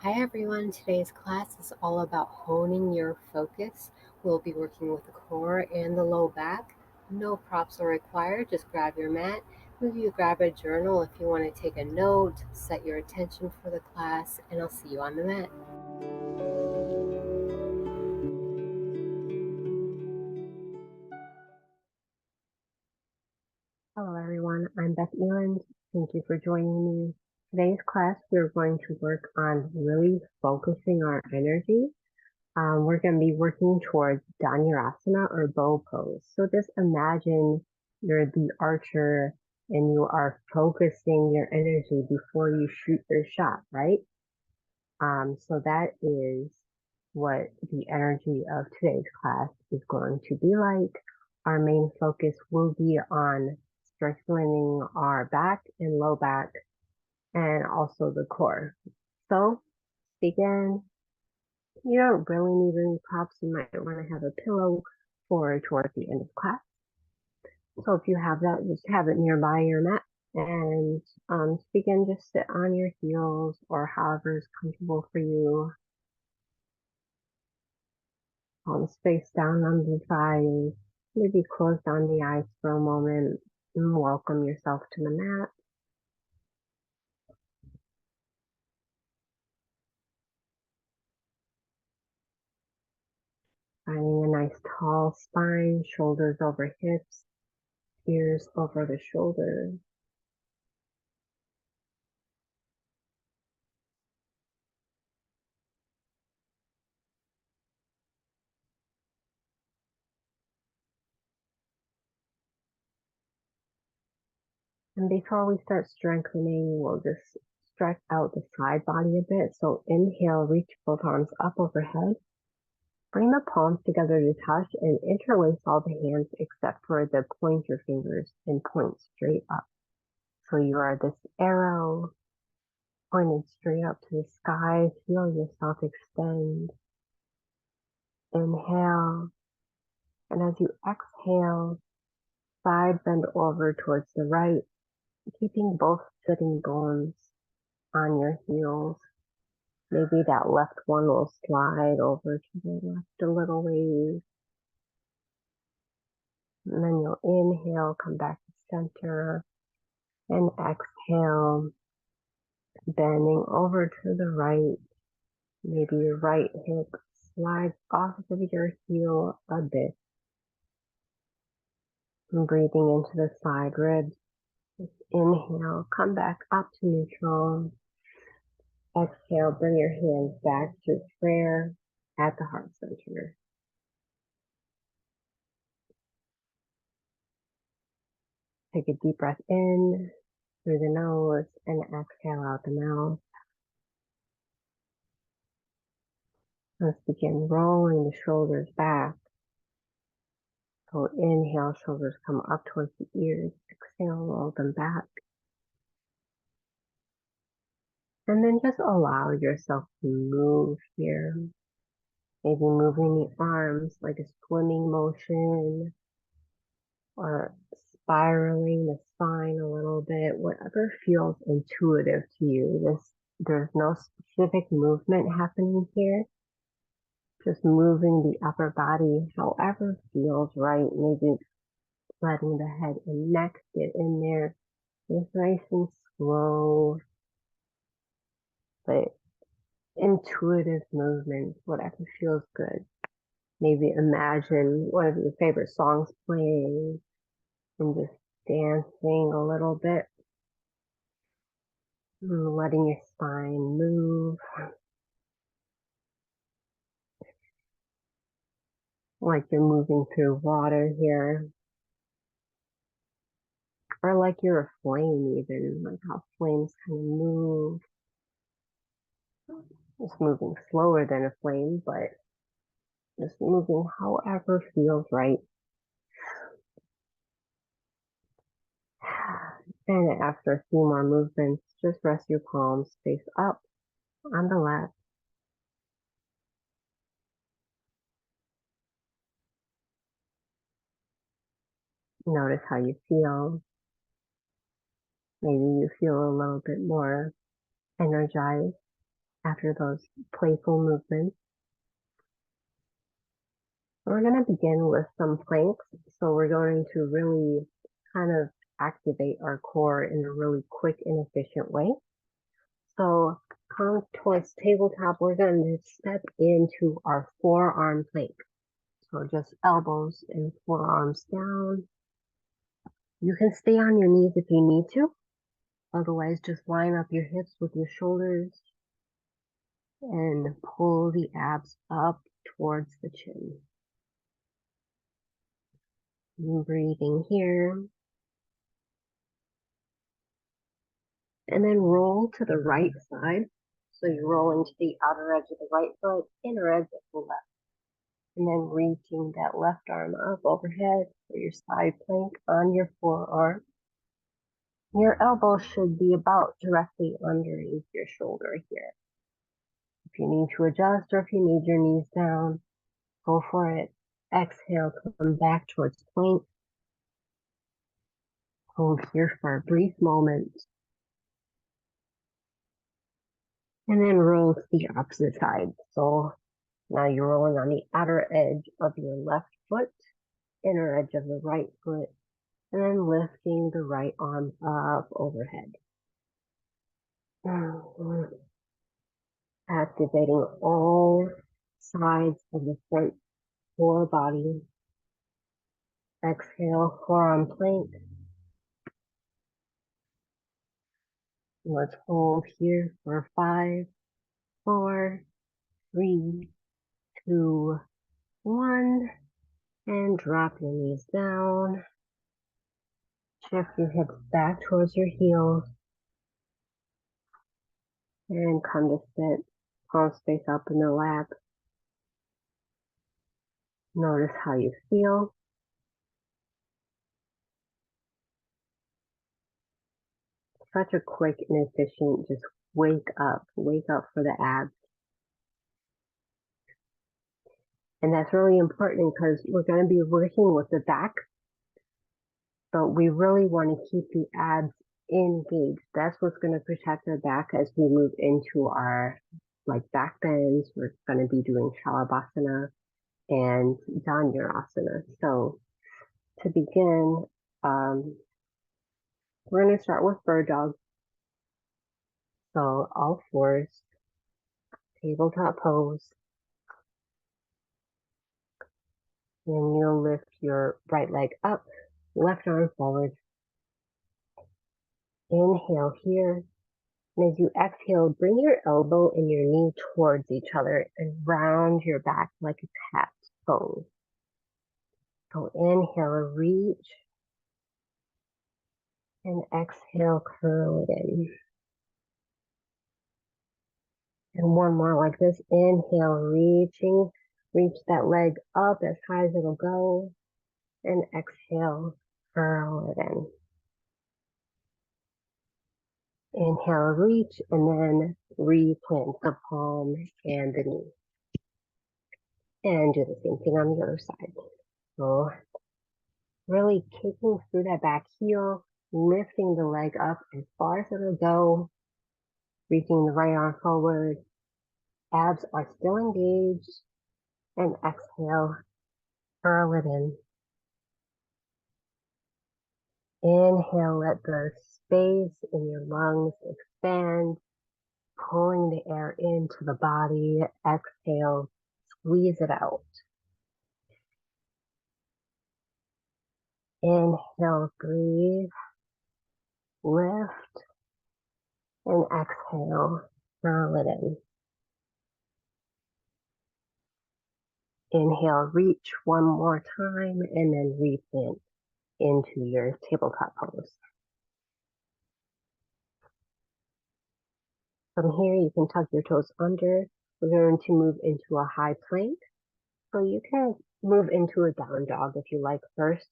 Hi everyone, today's class is all about honing your focus. We'll be working with the core and the low back. No props are required, just grab your mat. Maybe you grab a journal if you want to take a note, set your attention for the class, and I'll see you on the mat. Hello everyone, I'm Beth Eland. Thank you for joining me. Today's class, we're going to work on really focusing our energy. We're going to be working towards Dhanurasana or bow pose. So just imagine you're the archer and you are focusing your energy before you shoot your shot, right? So that is what the energy of today's class is going to be like. Our main focus will be on strengthening our back and low back and also the core. So begin. You don't really need any props. You might want to have a pillow for towards the end of class. So if you have that, just have it nearby your mat and begin. Just sit on your heels or however is comfortable for you. Palms face down on the thighs. Maybe close down the eyes for a moment and welcome yourself to the mat. Finding a nice tall spine, shoulders over hips, ears over the shoulders. And before we start strengthening, we'll just stretch out the side body a bit. So inhale, reach both arms up overhead. Bring the palms together to touch and interlace all the hands except for the pointer fingers and point straight up. So you are this arrow pointing straight up to the sky. Feel yourself extend. Inhale. And as you exhale, side bend over towards the right, keeping both sitting bones on your heels. Maybe that left one will slide over to the left a little ways. And then you'll inhale, come back to center, and exhale, bending over to the right. Maybe your right hip slides off of your heel a bit. And breathing into the side ribs. Just inhale, come back up to neutral. Exhale, bring your hands back to prayer at the heart center. Take a deep breath in through the nose and exhale out the mouth. Let's begin rolling the shoulders back. So inhale, shoulders come up towards the ears. Exhale, roll them back. And then just allow yourself to move here. Maybe moving the arms like a swimming motion or spiraling the spine a little bit, whatever feels intuitive to you. There's no specific movement happening here. Just moving the upper body however feels right. Maybe letting the head and neck get in there. Just nice and slow, but intuitive movements, whatever feels good. Maybe imagine one of your favorite songs playing and just dancing a little bit, letting your spine move, like you're moving through water here, or like you're a flame, even like how flames kind of move. Just moving slower than a flame, but just moving however feels right. And after a few more movements, just rest your palms face up on the lap. Notice how you feel. Maybe you feel a little bit more energized after those playful movements. We're going to begin with some planks. So we're going to really kind of activate our core in a really quick and efficient way. So come towards tabletop, we're going to step into our forearm plank. So just elbows and forearms down. You can stay on your knees if you need to. Otherwise, just line up your hips with your shoulders and pull the abs up towards the chin. Breathing here. And then roll to the right side. So you roll into the outer edge of the right foot, inner edge of the left. And then reaching that left arm up overhead for your side plank on your forearm. Your elbow should be about directly underneath your shoulder here. If you need to adjust or if you need your knees down, go for it. Exhale, come back towards plank. Hold here for a brief moment. And then roll to the opposite side. So now you're rolling on the outer edge of your left foot, inner edge of the right foot, and then lifting the right arm up overhead. Activating all sides of the front core body. Exhale, forearm plank. Let's hold here for 5, 4, 3, 2, 1. And drop your knees down. Shift your hips back towards your heels. And come to sit. Palms face up in the lap. Notice how you feel. Such a quick and efficient, just wake up for the abs. And that's really important because we're going to be working with the back, but we really want to keep the abs engaged. That's what's going to protect our back as we move into our back bends. We're going to be doing Shalabhasana and Dhanurasana. So to begin, we're going to start with bird dog. So all fours, tabletop pose. Then you'll lift your right leg up, left arm forward. Inhale here. And as you exhale, bring your elbow and your knee towards each other and round your back like a cat pose. So inhale, reach. And exhale, curl it in. And one more like this. Inhale, reaching. Reach that leg up as high as it'll go. And exhale, curl it in. Inhale, reach, and then replant the palm and the knee. And do the same thing on the other side. So really kicking through that back heel, lifting the leg up as far as it'll go, reaching the right arm forward. Abs are still engaged. And exhale, curl it in. Inhale, let the space in your lungs expand, pulling the air into the body. Exhale, squeeze it out. Inhale, breathe, lift, and exhale, curl it in. Inhale, reach one more time, and then replant into your tabletop pose. From here, you can tuck your toes under. We're going to move into a high plank. So you can move into a down dog if you like first.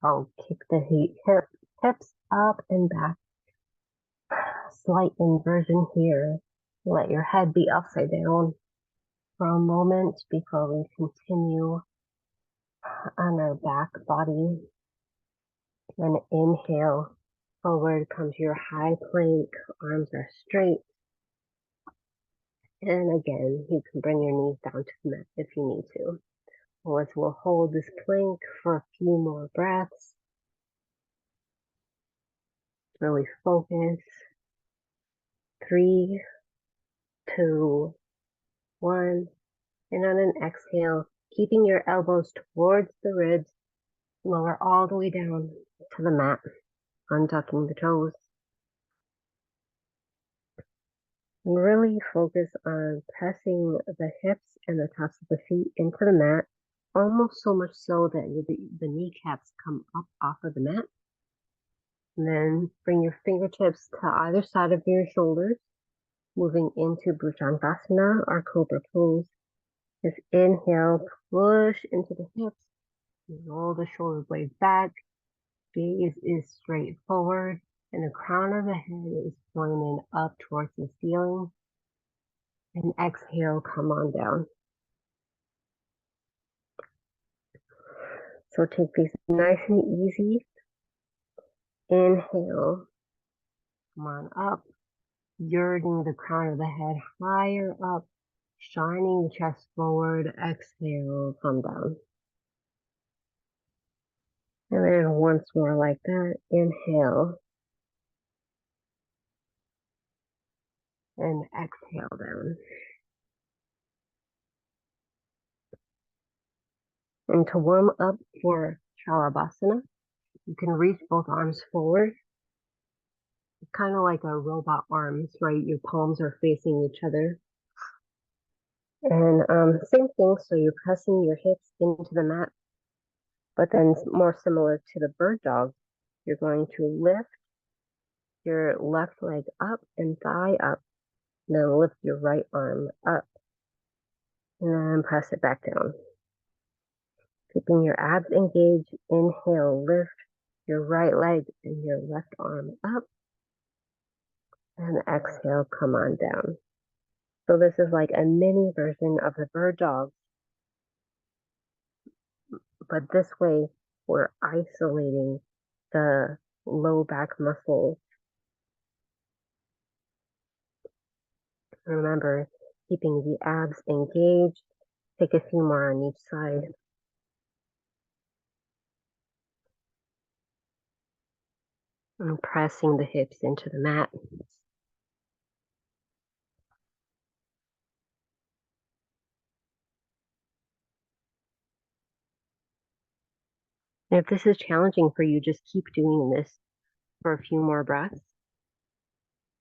I'll kick the hips up and back. Slight inversion here. Let your head be upside down for a moment before we continue on our back body. And inhale, forward comes your high plank. Arms are straight. And again, you can bring your knees down to the mat if you need to. We'll hold this plank for a few more breaths. Really focus. 3, 2, 1. And on an exhale, keeping your elbows towards the ribs, lower all the way down to the mat, untucking the toes. And really focus on pressing the hips and the tops of the feet into the mat, almost so much so that the kneecaps come up off of the mat. And then bring your fingertips to either side of your shoulders, moving into Bhujangasana or Cobra Pose. Just inhale, push into the hips, roll the shoulder blades back, gaze is straight forward, and the crown of the head is pointing up towards the ceiling. And exhale, come on down. So take these nice and easy. Inhale, come on up, yielding the crown of the head higher up, shining the chest forward. Exhale, come down. And then once more like that, inhale. And exhale down. And to warm up for Shalabhasana, you can reach both arms forward, kind of like a robot arms, right? Your palms are facing each other. And same thing, so you're pressing your hips into the mat, but then more similar to the bird dog, you're going to lift your left leg up and thigh up, and then lift your right arm up, and then press it back down. Keeping your abs engaged, inhale, lift your right leg and your left arm up, and exhale, come on down. So this is like a mini version of the bird dog, but this way we're isolating the low back muscles. Remember, keeping the abs engaged. Take a few more on each side. And pressing the hips into the mat. And if this is challenging for you, just keep doing this for a few more breaths.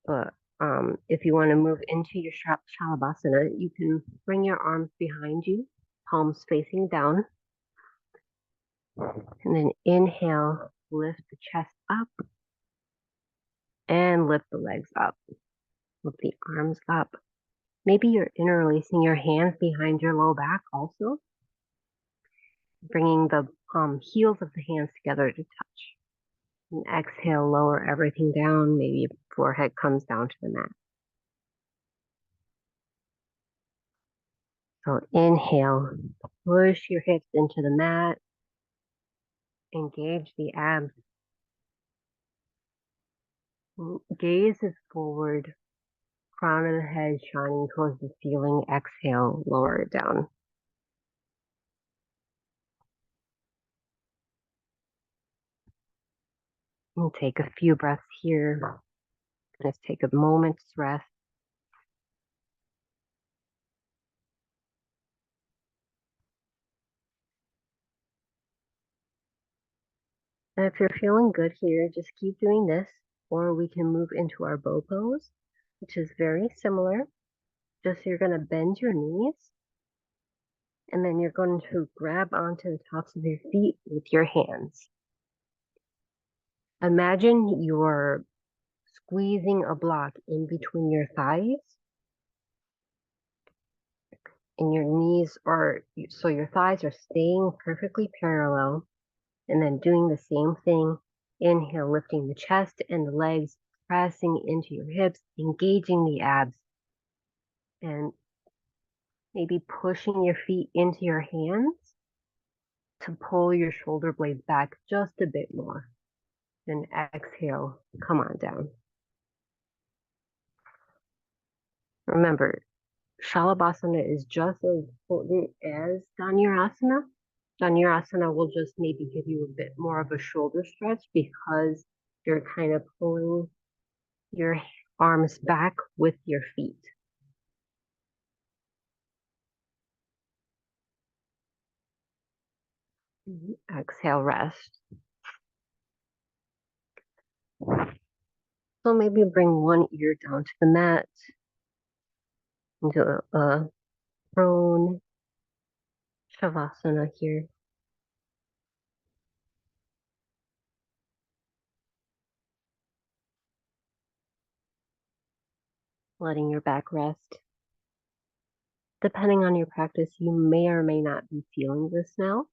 But if you want to move into your Shalabhasana, you can bring your arms behind you, palms facing down. And then inhale, lift the chest up and lift the legs up. Lift the arms up. Maybe you're interlacing your hands behind your low back also, bringing the heels of the hands together to touch. And exhale, lower everything down. Maybe forehead comes down to the mat. So inhale, push your hips into the mat. Engage the abs. Gaze is forward. Crown of the head shining towards the ceiling. Exhale, lower it down. And take a few breaths here. Just take a moment's rest. And if you're feeling good here, just keep doing this, or we can move into our bow pose, which is very similar. Just you're going to bend your knees, and then you're going to grab onto the tops of your feet with your hands. Imagine you're squeezing a block in between your thighs, and your knees are, so your thighs are staying perfectly parallel, and then doing the same thing. Inhale, lifting the chest and the legs, pressing into your hips, engaging the abs, and maybe pushing your feet into your hands to pull your shoulder blades back just a bit more. Then exhale, come on down. Remember, Shalabhasana is just as potent as Dhanurasana. Dhanurasana will just maybe give you a bit more of a shoulder stretch because you're kind of pulling your arms back with your feet. Exhale, rest. So maybe bring one ear down to the mat into a prone shavasana here. Letting your back rest. Depending on your practice, you may or may not be feeling this now.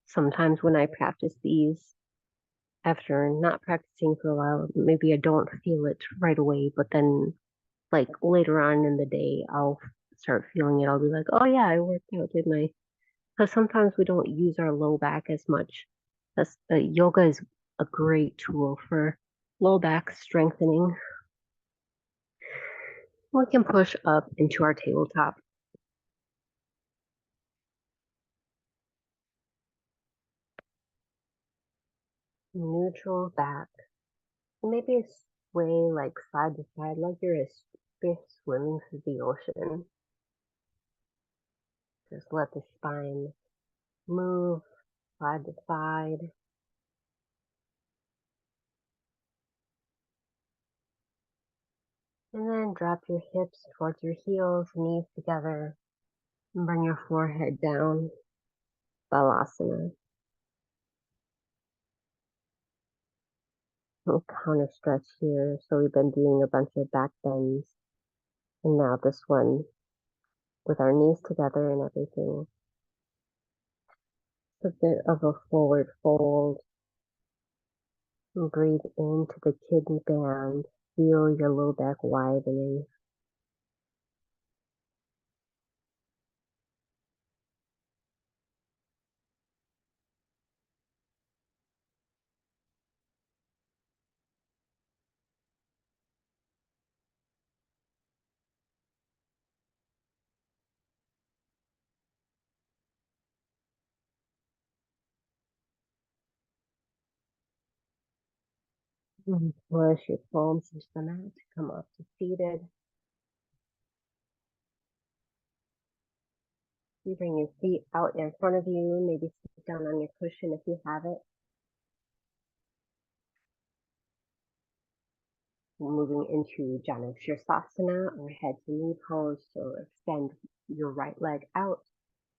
Sometimes when I practice these, after not practicing for a while, maybe I don't feel it right away, but then like later on in the day, I'll start feeling it. I'll be like, oh yeah, I worked out, didn't I? Because sometimes we don't use our low back as much. Yoga is a great tool for low back strengthening. We can push up into our tabletop. Neutral back. Maybe sway like side to side, like you're a fish swimming through the ocean. Just let the spine move side to side. And then drop your hips towards your heels, knees together, and bring your forehead down. Balasana. Little counter stretch here. So we've been doing a bunch of back bends. And now this one with our knees together and everything. It's a bit of a forward fold. And breathe into the kidney band. Feel your low back widening. And push your palms into the mat. Come up to seated. You bring your feet out in front of you. Maybe sit down on your cushion if you have it. Moving into Janu Shirsasana or head to knee pose. So extend your right leg out.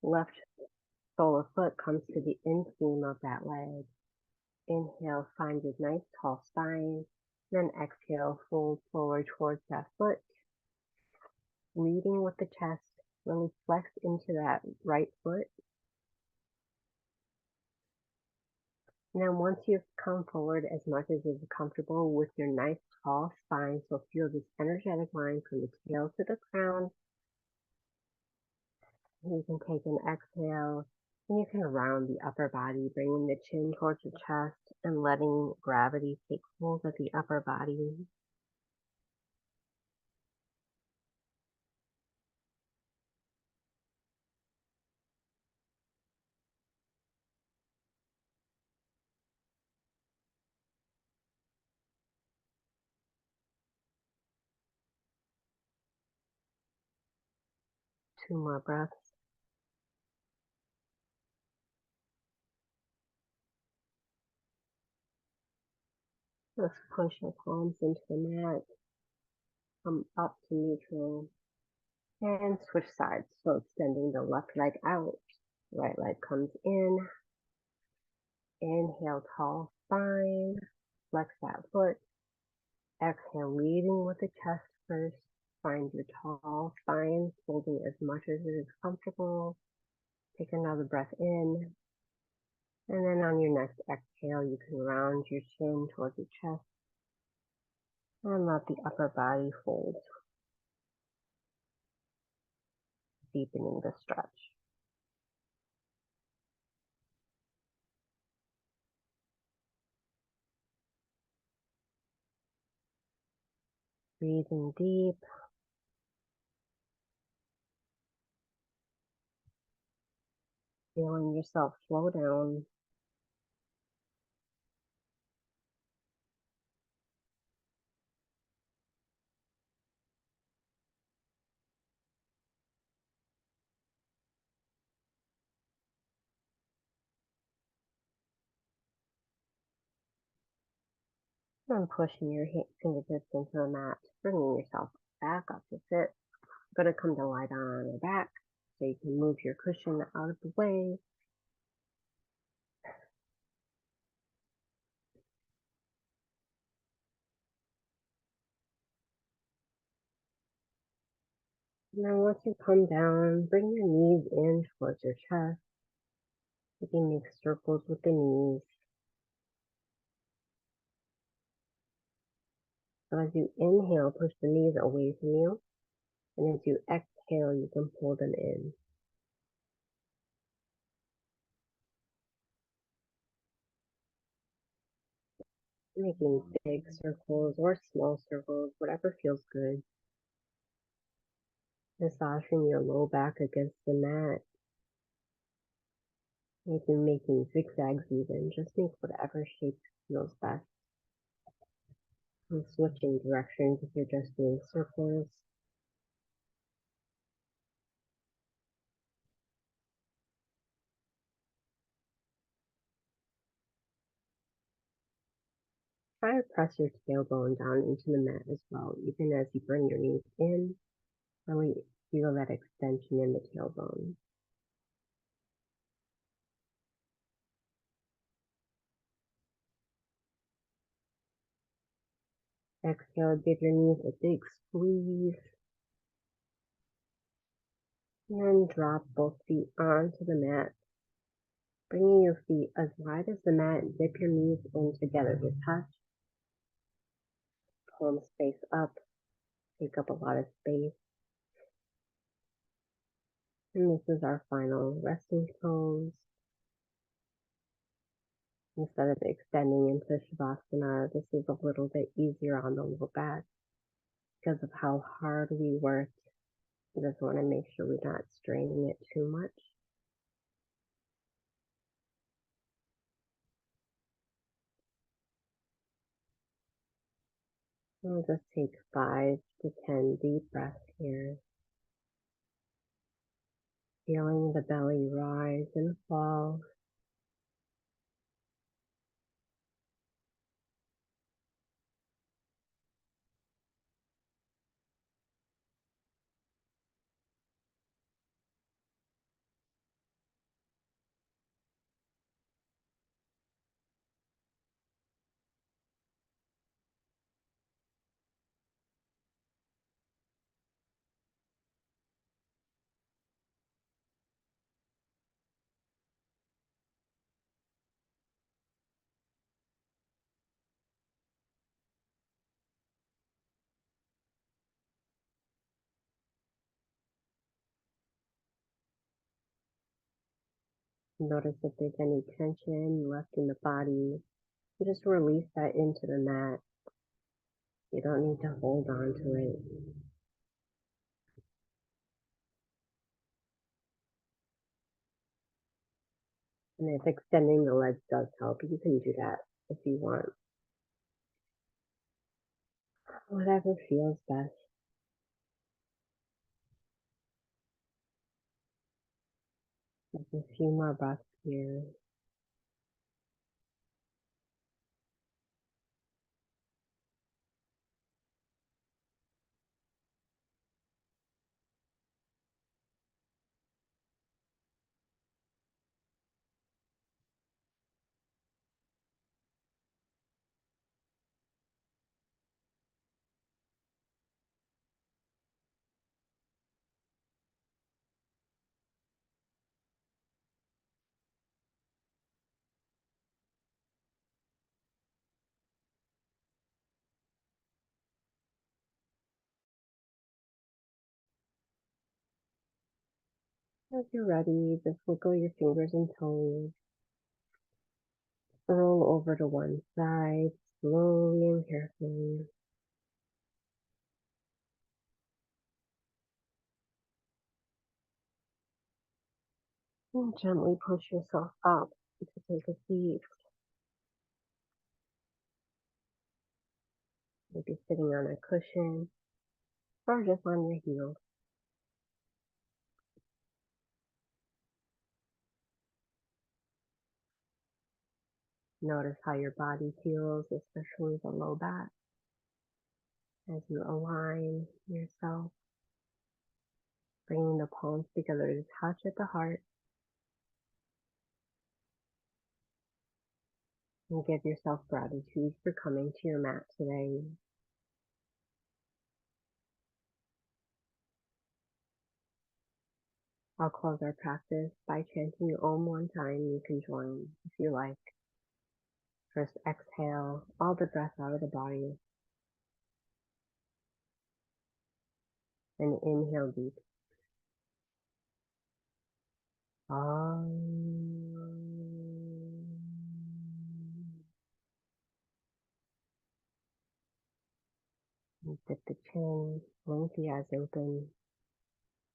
Left sole of foot comes to the inseam of that leg. Inhale, find your nice tall spine. Then exhale, fold forward towards that foot. Leading with the chest, really flex into that right foot. And then once you've come forward as much as is comfortable with your nice tall spine, so feel this energetic line from the tail to the crown. You can take an exhale and you can round the upper body, bringing the chin towards the chest and letting gravity take hold of the upper body. Two more breaths. Just push your palms into the mat. Come up to neutral. And switch sides. So extending the left leg out. Right leg comes in. Inhale, tall spine. Flex that foot. Exhale, leading with the chest first. Find your tall spine, folding as much as it is comfortable. Take another breath in. And then on your next exhale, you can round your chin towards your chest and let the upper body fold, deepening the stretch. Breathing deep. Feeling yourself slow down and pushing your fingertips into the mat, bringing yourself back up to sit. Going to come to lie down on your back so you can move your cushion out of the way. And then once you come down, bring your knees in towards your chest. You can make circles with the knees. So as you inhale, push the knees away from you. And as you exhale, you can pull them in. Making big circles or small circles, whatever feels good. Massaging your low back against the mat. Maybe making zigzags even. Just make whatever shape feels best. And switching directions if you're just doing circles. Try to press your tailbone down into the mat as well, even as you bring your knees in. Really feel that extension in the tailbone. Exhale, give your knees a big squeeze. And drop both feet onto the mat. Bringing your feet as wide as the mat, dip your knees in together to touch. Palms face up, take up a lot of space. And this is our final resting pose. Instead of extending into Shavasana, this is a little bit easier on the low back because of how hard we worked. We just want to make sure we're not straining it too much. We'll just take 5 to 10 deep breaths here. Feeling the belly rise and fall. Notice if there's any tension left in the body. Just release that into the mat. You don't need to hold on to it. And if extending the legs does help, you can do that if you want. Whatever feels best. Just a few more breaths here. As you're ready, just wiggle your fingers and toes. Roll over to one side, slowly and carefully. And gently push yourself up to take a seat, maybe sitting on a cushion or just on your heels. Notice how your body feels, especially the low back, as you align yourself, bringing the palms together to touch at the heart, and give yourself gratitude for coming to your mat today. I'll close our practice by chanting Om one time. You can join if you like. First, exhale all the breath out of the body and inhale deep. Dip the chin, blink the eyes open.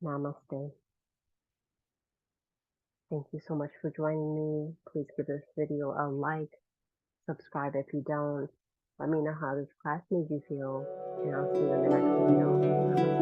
Namaste. Thank you so much for joining me. Please give this video a like, subscribe if you don't. Let me know how this class made you feel, and I'll see you in the next video.